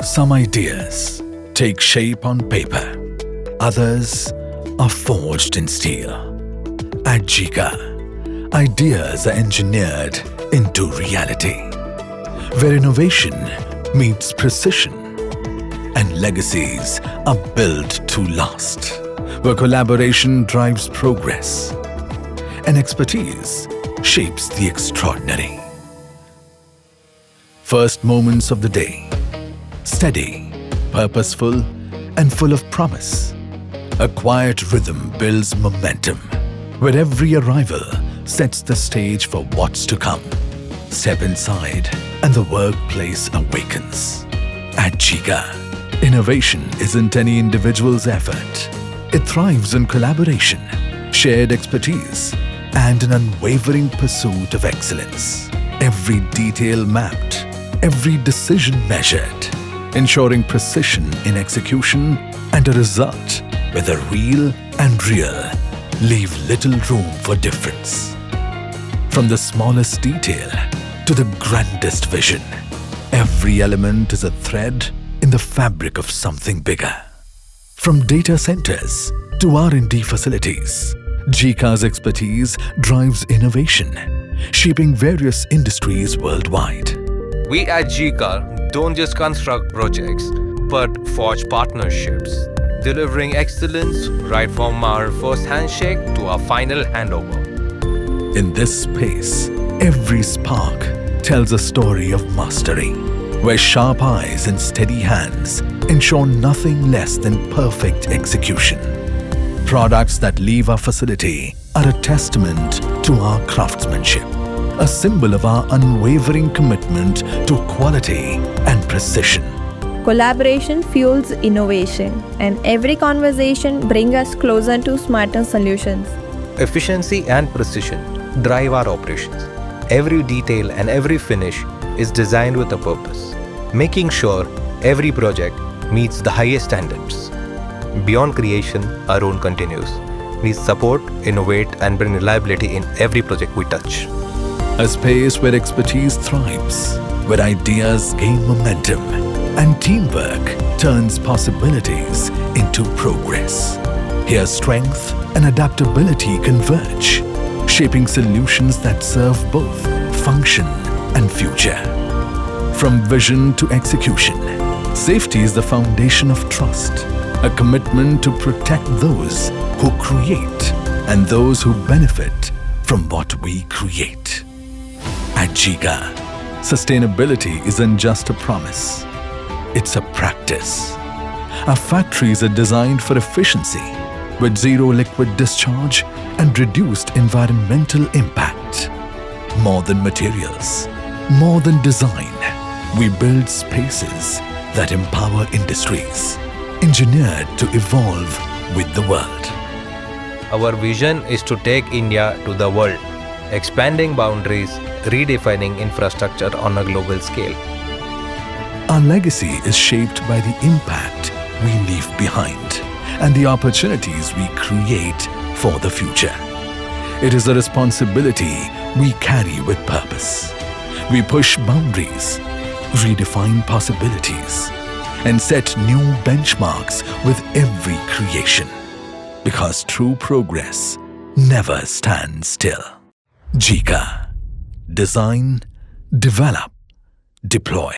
Some ideas take shape on paper, others are forged in steel. At JIKA, ideas are engineered into reality, where innovation meets precision and legacies are built to last, where collaboration drives progress and expertise shapes the extraordinary. First moments of the day, steady, purposeful, and full of promise. A quiet rhythm builds momentum, where every arrival sets the stage for what's to come. Step inside, and the workplace awakens. At JIKA, innovation isn't any individual's effort. It thrives on collaboration, shared expertise, and an unwavering pursuit of excellence. Every detail mapped, every decision measured, ensuring precision in execution and a result where the real and real leave little room for difference. From the smallest detail to the grandest vision, every element is a thread in the fabric of something bigger. From data centers to R&D facilities, JIKA's expertise drives innovation, shaping various industries worldwide. We at JIKA don't just construct projects, but forge partnerships, delivering excellence right from our first handshake to our final handover. In this space, every spark tells a story of mastery, where sharp eyes and steady hands ensure nothing less than perfect execution. Products that leave our facility are a testament to our craftsmanship, a symbol of our unwavering commitment to quality and precision. Collaboration fuels innovation, and every conversation brings us closer to smarter solutions. Efficiency and precision drive our operations. Every detail and every finish is designed with a purpose, making sure every project meets the highest standards. Beyond creation, our own continues. We support, innovate, and bring reliability in every project we touch. A space where expertise thrives, where ideas gain momentum, and teamwork turns possibilities into progress. Here strength and adaptability converge, shaping solutions that serve both function and future. From vision to execution, safety is the foundation of trust, a commitment to protect those who create and those who benefit from what we create. At JIKA, sustainability isn't just a promise, it's a practice. Our factories are designed for efficiency, with zero liquid discharge and reduced environmental impact. More than materials, more than design, we build spaces that empower industries, engineered to evolve with the world. Our vision is to take India to the world, expanding boundaries, redefining infrastructure on a global scale. Our legacy is shaped by the impact we leave behind and the opportunities we create for the future. It is a responsibility we carry with purpose. We push boundaries, redefine possibilities, and set new benchmarks with every creation. Because true progress never stands still. JIKA. Design, develop, deploy.